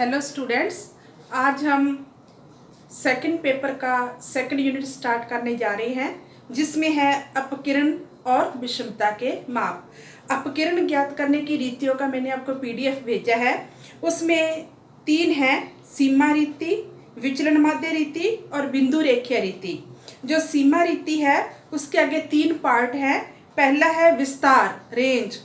Hello students, आज हम second paper का सेकंड यूनिट स्टार्ट करने जा रहे हैं, जिसमें है अपकिरण और विषमता के माप। अपकिरण ज्ञात करने की रीतियों का मैंने आपको पीडीएफ भेजा है। उसमें 3 हैं: सीमा रीति, विचलन माध्य रीति और बिंदु रेखीय रीति। जो सीमा रीति है उसके आगे 3 पार्ट हैं। पहला है विस्तार, रेंज।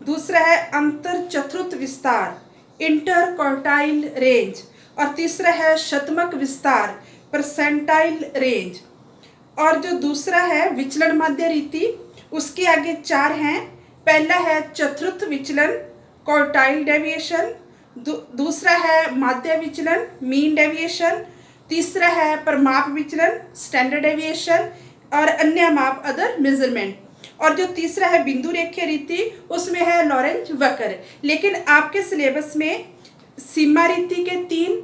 दूसरा है अंतर चतुर्थ विस्तार, इंटर क्वार्टाइल रेंज। और तीसरा है शतमक विस्तार, परसेंटाइल रेंज। और जो दूसरा है विचलन माध्य रीति, उसके आगे 4 हैं। पहला है चतुर्थ विचलन, क्वार्टाइल डेविएशन। दूसरा है माध्य विचलन, मीन डेविएशन। तीसरा है परमाप विचलन, स्टैंडर्ड डेविएशन। और अन्य माप, अदर मेजरमेंट। और जो तीसरा है बिंदु रेखीय रीति, उसमें है लॉरेंज वक्र। लेकिन आपके सिलेबस में सीमा रीति के 3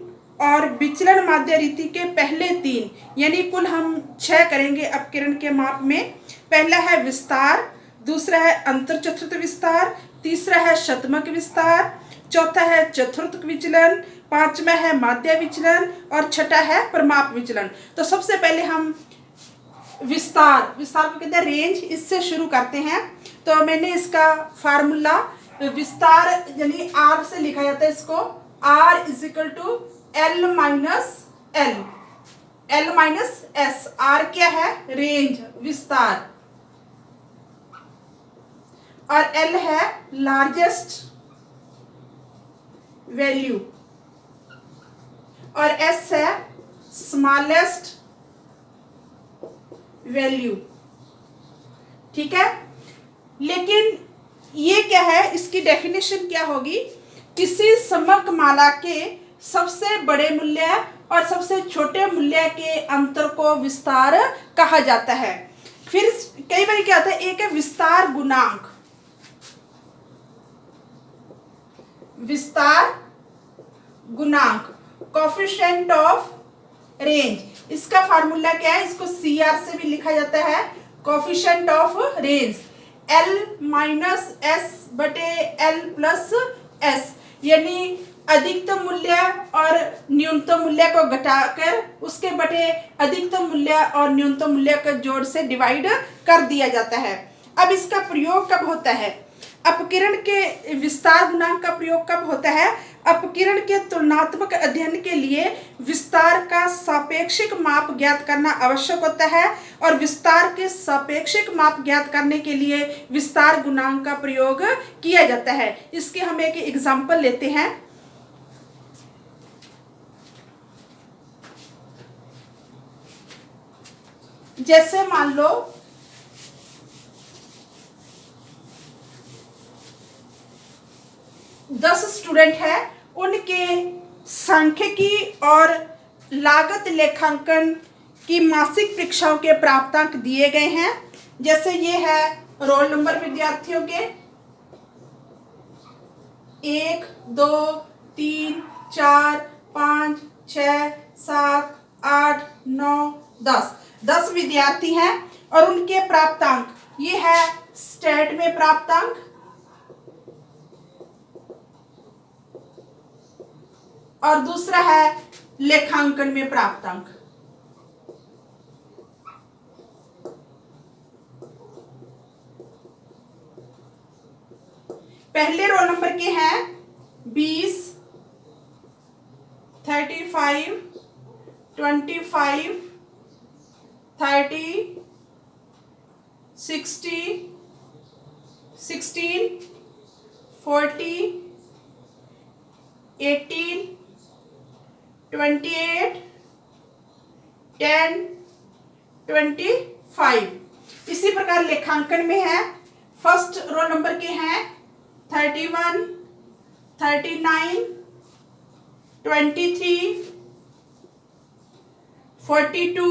और विचलन माध्य रीति के पहले 3, यानी कुल हम 6 करेंगे अपकिरण के माप में। पहला है विस्तार, दूसरा है अंतर चतुर्थ विस्तार, तीसरा है शतमक विस्तार, चौथा है चतुर्थ विचलन, पांचवा है माध्य विचलन और छठा है परमाप विचलन। तो सबसे पहले हम विस्तार को कहते हैं रेंज, इससे शुरू करते हैं। तो मैंने इसका फार्मूला, विस्तार यानी आर से लिखा जाता है इसको, R is equal to L minus S. R क्या है? रेंज, विस्तार। और एल है लार्जेस्ट वैल्यू और एस है स्मॉलेस्ट वैल्यू। ठीक है, लेकिन ये क्या है, इसकी डेफिनेशन क्या होगी? किसी समक माला के सबसे बड़े मूल्य और सबसे छोटे मूल्य के अंतर को विस्तार कहा जाता है। फिर कई बार क्या होता है, एक है विस्तार गुणांक। विस्तार गुणांक, कोएफिशिएंट ऑफ रेंज। इसका फार्मूला क्या है? इसको सीआर से भी लिखा जाता है, coefficient of range, L minus S बटे एल प्लस एस। यानी अधिकतम मूल्य और न्यूनतम मूल्य को घटाकर उसके बटे अधिकतम मूल्य और न्यूनतम मूल्य के जोड़ से डिवाइड कर दिया जाता है। अब इसका प्रयोग कब होता है? अपकिरण के विस्तार गुणांक का प्रयोग कब होता है? अपकिरण के तुलनात्मक अध्ययन के लिए विस्तार का सापेक्षिक माप ज्ञात करना आवश्यक होता है, और विस्तार के सापेक्षिक माप ज्ञात करने के लिए विस्तार गुणांक का प्रयोग किया जाता है। इसके हम एक एग्जांपल लेते हैं। जैसे मान लो 10 स्टूडेंट है, उनके सांख्यिकी और लागत लेखांकन की मासिक परीक्षाओं के प्राप्तांक दिए गए हैं। जैसे ये है रोल नंबर विद्यार्थियों के 1 2 3 4 5 6 7 8 9 10 विद्यार्थी हैं, और उनके प्राप्तांक ये है स्टेट में प्राप्तांक और दूसरा है लेखांकन में प्राप्तांक। पहले रोल नंबर के हैं 20, 35, 25, 30, 60, 16, 40, 18, 28, 10, 25। इसी प्रकार लेखांकन में है, फर्स्ट रोल नंबर के हैं 31, 39, 23, 42,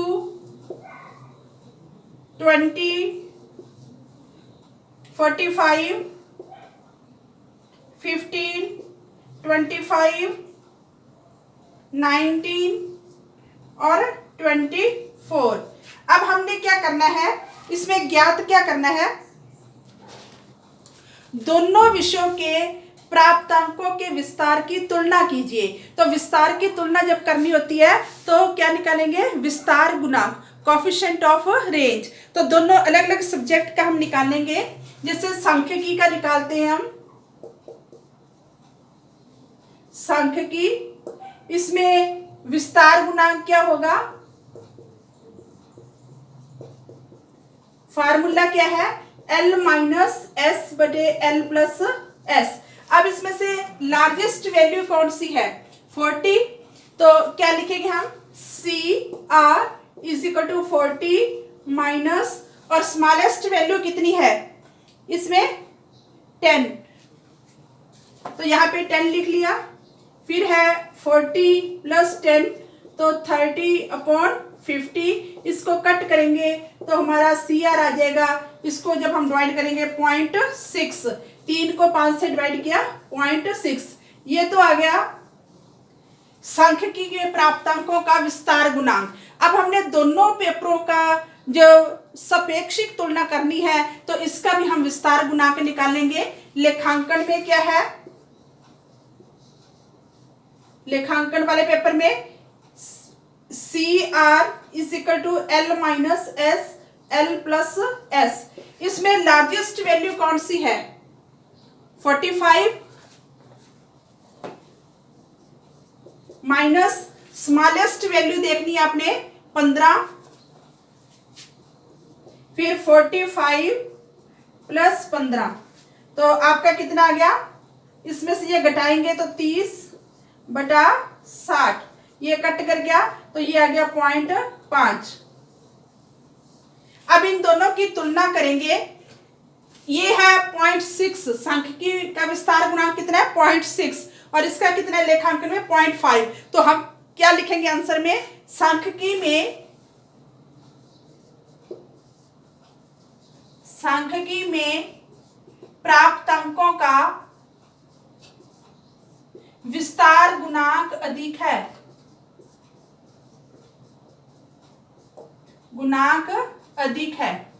20, 45, 15, 25, 19 और 24। अब हमने क्या करना है, इसमें ज्ञात क्या करना है? दोनों विषयों के प्राप्तांकों के विस्तार की तुलना कीजिए। तो विस्तार की तुलना जब करनी होती है तो क्या निकालेंगे, विस्तार गुणांक, कोएफिशिएंट ऑफ रेंज। तो दोनों अलग अलग सब्जेक्ट का हम निकालेंगे। जैसे सांख्यिकी का निकालते हैं हम, सांख्यिकी, इसमें विस्तार गुणांक क्या होगा, फार्मूला क्या है, L माइनस एस बटे L प्लस एस। अब इसमें से लार्जेस्ट वैल्यू कौन सी है, 40। तो क्या लिखेंगे हम, CR is equal to 40 minus, और स्मॉलेस्ट वैल्यू कितनी है इसमें, 10। तो यहाँ पे 10 लिख लिया। फिर है 40 प्लस 10, तो 30/50। इसको कट करेंगे तो हमारा CR आ जाएगा। इसको जब हम डिवाइड करेंगे 0.6, 3 को 5 से डिवाइड किया 0.6। ये तो आ गया सांख्यिकी के प्राप्तांकों का विस्तार गुणांक। अब हमने दोनों पेपरों का जो सापेक्षिक तुलना करनी है तो इसका भी हम विस्तार गुणांक निकालेंगे। लेखांकन में क्या है, लेखांकन वाले पेपर में CR is equal to L minus S L plus S. इसमें लार्जेस्ट वैल्यू कौन सी है, 45 माइनस स्मॉलेस्ट वैल्यू देखनी है आपने 15, फिर 45 प्लस 15। तो आपका कितना आ गया, इसमें से ये घटाएंगे तो 30/60, ये कट कर गया तो ये आ गया 0.5। अब इन दोनों की तुलना करेंगे। ये है 0.6, सांख्यिकी का विस्तार गुणांक कितना है, 0.6, और इसका कितना है लेखांकन में 0.5। तो हम क्या लिखेंगे आंसर में, सांख्यिकी में प्राप्त अंकों का विस्तार गुणांक अधिक है, गुणांक अधिक है।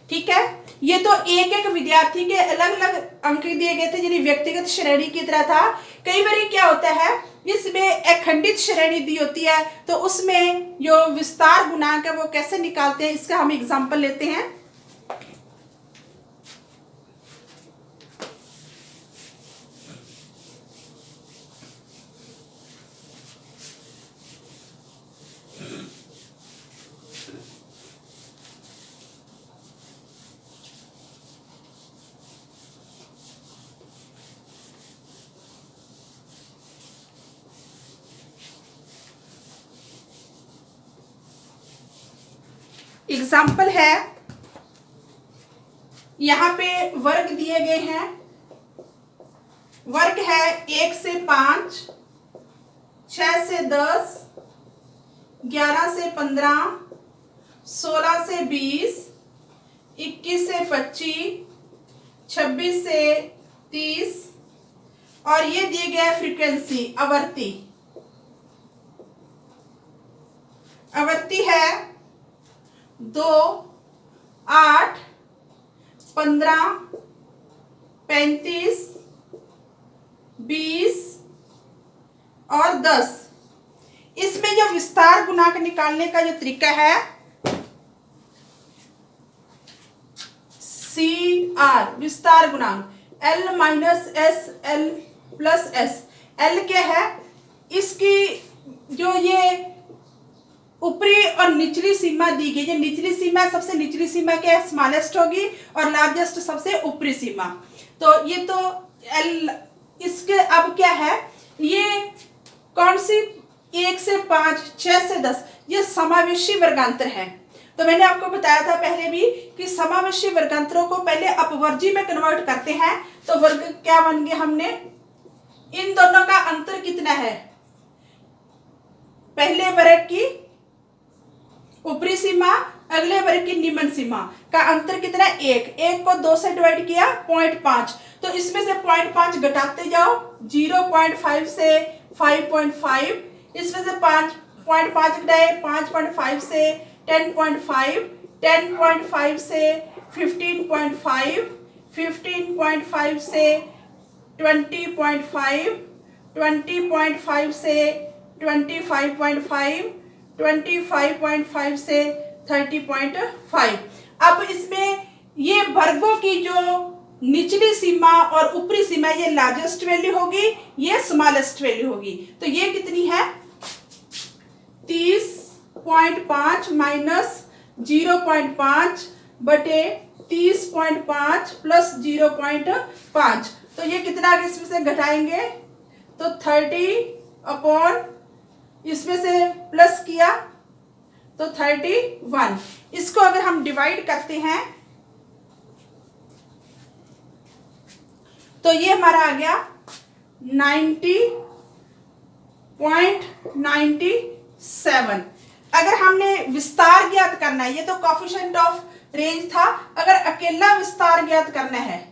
ठीक है, ये तो एक एक विद्यार्थी के अलग अलग अंक दिए गए थे, यानी व्यक्तिगत श्रेणी की तरह था। कई बार क्या होता है, इसमें अखंडित श्रेणी दी होती है तो उसमें जो विस्तार गुणांक है वो कैसे निकालते हैं, इसका हम एग्जांपल लेते हैं। एग्जाम्पल है, यहाँ पे वर्ग दिए गए हैं। वर्ग है 1 से 5, 6 से 10, 11 से 15, 16 से 20, 21 से 25, 26 से 30, और ये दिए गए फ्रीक्वेंसी, आवृत्ति। आवृत्ति है 2, 8, 15, 35, 20 और 10। इसमें जो विस्तार गुणांक निकालने का जो तरीका है, CR विस्तार गुणांक, L minus S L plus S. L क्या है, इसकी जो ये ऊपरी और निचली सीमा दी गई है। निचली सीमा, सबसे निचली सीमा क्या है, स्मॉलेस्ट होगी, और लार्जेस्ट सबसे ऊपरी सीमा। तो ये तो L, इसके अब क्या है, ये कौन सी, 1 से 5, 6 से 10, ये समावेशी वर्गांतर है। तो मैंने आपको बताया था पहले भी कि समावेशी वर्गांतरों को पहले अपवर्जी में कन्वर्ट करते हैं। तो वर्ग क्या बन गया, हमने इन दोनों का अंतर कितना है, पहले वर्ग की ऊपरी सीमा, अगले वर्ग की निम्न सीमा का अंतर कितना है, 1। 1 को 2 से डिवाइड किया 0.5, तो इसमें से 0.5 घटाते जाओ, 0.5 से 5.5, इसमें से 5.5 घटाए 5.5 से 10.5, 10.5 से 15.5, 15.5 से 20.5, 20.5 से 25.5, 25.5 से 30.5। अब इसमें ये वर्गों की जो निचली सीमा और ऊपरी सीमा, ये लार्जेस्ट वैल्यू होगी, ये स्मॉलेस्ट वैल्यू होगी। तो ये कितनी है? 30.5 माइनस 0.5 बटे 30.5 प्लस 0.5। तो ये कितना आगे इसमें से घटाएंगे तो 30 अपॉन इसमें से प्लस किया तो 31। इसको अगर हम डिवाइड करते हैं तो ये हमारा आ गया 90.97। अगर हमने विस्तार ज्ञात करना है, ये तो कोएफिशिएंट ऑफ रेंज था, अगर अकेला विस्तार ज्ञात करना है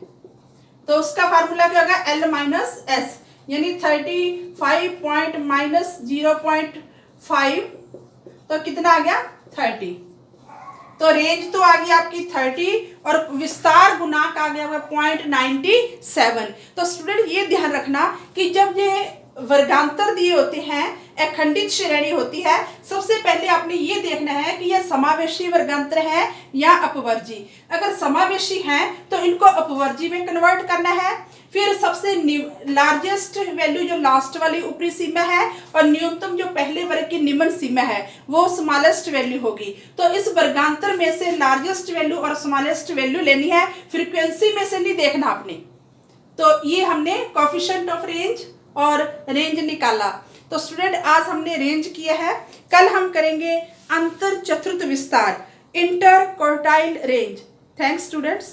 तो उसका फार्मूला क्या होगा? L माइनस एस, यानी 35 माइनस 0.5 तो कितना आ गया? 30। तो रेंज तो आ गई आपकी 30 और विस्तार गुणांक आ गया 0.97। तो स्टूडेंट ये ध्यान रखना कि जब ये वर्गांतर दिए होते हैं, अखंडित श्रेणी होती है, सबसे पहले आपने ये देखना है कि यह समावेशी वर्गांतर है या अपवर्जी। अगर समावेशी है तो इनको अपवर्जी में कन्वर्ट करना है। फिर सबसे लार्जेस्ट वैल्यू जो लास्ट वाली ऊपरी सीमा है और न्यूनतम जो पहले वर्ग की निम्न सीमा है वो स्मॉलेस्ट वैल्यू होगी। तो इस वर्गांतर में से लार्जेस्ट वैल्यू और स्मॉलेस्ट वैल्यू लेनी है, फ्रीक्वेंसी में से नहीं देखना आपने। तो ये हमने कोएफिशिएंट ऑफ रेंज और रेंज निकाला। तो स्टूडेंट आज हमने रेंज किया है, कल हम करेंगे अंतर चतुर्थ विस्तार, inter quartile range. Thanks students.